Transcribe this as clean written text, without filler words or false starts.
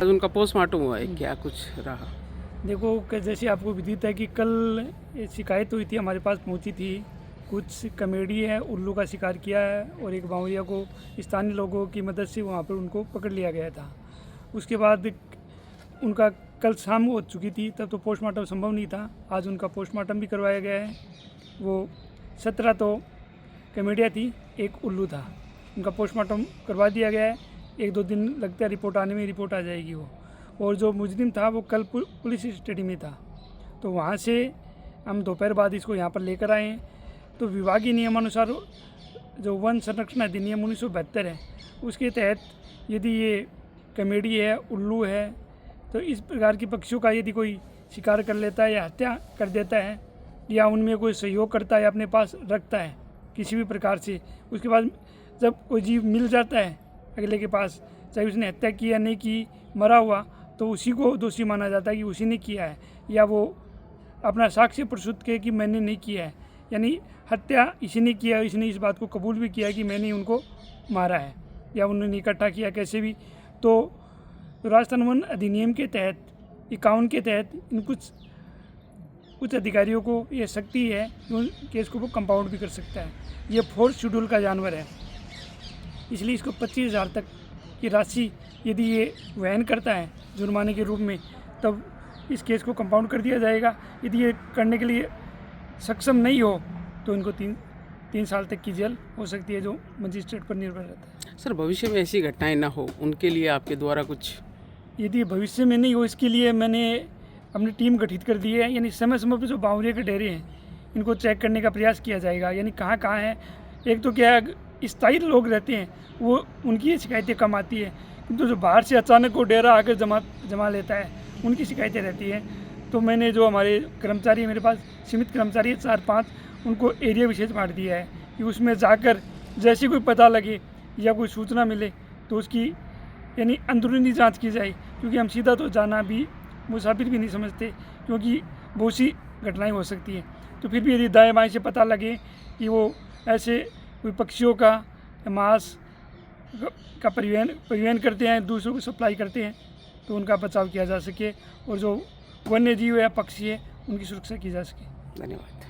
आज उनका पोस्टमार्टम हुआ है, क्या कुछ रहा? देखो कि जैसे आपको विदित है कि कल ये शिकायत हुई थी, हमारे पास पहुंची थी। कुछ कमेडी है उल्लू का शिकार किया है और एक बावरिया को स्थानीय लोगों की मदद से वहाँ पर उनको पकड़ लिया गया था। उसके बाद उनका कल शाम हो चुकी थी, तब तो पोस्टमार्टम संभव नहीं था। आज उनका पोस्टमार्टम भी करवाया गया है। वो 17 तो कमेडिया थी, एक उल्लू था। उनका पोस्टमार्टम करवा दिया गया है। 1-2 दिन लगता है रिपोर्ट आने में, रिपोर्ट आ जाएगी वो। और जो मुजरिम था वो कल पुलिस स्टेशन में था, तो वहाँ से हम दोपहर बाद इसको यहाँ पर लेकर आए हैं। तो विभागीय नियमानुसार जो वन संरक्षण अधिनियम 1972 है, उसके तहत यदि ये कमेडी है, उल्लू है, तो इस प्रकार की पक्षियों का यदि कोई शिकार कर लेता है या हत्या कर देता है या उनमें कोई सहयोग करता है, अपने पास रखता है किसी भी प्रकार से, उसके बाद जब कोई जीव मिल जाता है अगले के पास, चाहे उसने हत्या की या नहीं की, मरा हुआ, तो उसी को दोषी माना जाता है कि उसी ने किया है, या वो अपना साक्ष्य प्रस्तुत किया कि मैंने नहीं किया है, यानी हत्या इसी ने किया, इसने इस बात को कबूल भी किया कि मैंने उनको मारा है या उन्होंने इकट्ठा किया कैसे भी। तो राजस्थान वन अधिनियम के तहत 51 के तहत इन कुछ अधिकारियों को ये शक्ति है कि उन केस को वो कंपाउंड भी कर सकता है। ये 4th शेड्यूल का जानवर है, इसलिए इसको 25,000 तक की राशि यदि ये वहन करता है जुर्माने के रूप में, तब इस केस को कंपाउंड कर दिया जाएगा। यदि ये करने के लिए सक्षम नहीं हो तो इनको 3 साल तक की जेल हो सकती है, जो मजिस्ट्रेट पर निर्भर रहता है। सर, भविष्य में ऐसी घटनाएं ना हो उनके लिए आपके द्वारा कुछ? यदि भविष्य में नहीं हो, इसके लिए मैंने अपनी टीम गठित कर दी है। यानी समय समय पर जो बावरिया के डेरे हैं इनको चेक करने का प्रयास किया जाएगा, यानी कहाँ कहाँ है। एक तो क्या है, स्थायी लोग रहते हैं वो, उनकी शिकायतें कम आती है, किंतु जो बाहर से अचानक वो डेरा आकर जमा लेता है उनकी शिकायतें रहती हैं। तो मैंने जो हमारे कर्मचारी, मेरे पास सीमित कर्मचारी है 4-5, उनको एरिया विशेष बांट दिया है कि उसमें जाकर जैसे कोई पता लगे या कोई सूचना मिले तो उसकी यानी अंदरूनी जांच की जाए, क्योंकि हम सीधा तो जाना भी मुसाफिर भी नहीं समझते, क्योंकि बहुत सी घटनाएँ हो सकती हैं। तो फिर भी यदि दाएँ बाएँ से पता लगे कि वो ऐसे कोई पक्षियों का मांस का परिवहन करते हैं, दूसरों को सप्लाई करते हैं, तो उनका बचाव किया जा सके और जो वन्य जीव या पक्षी है उनकी सुरक्षा की जा सके। धन्यवाद।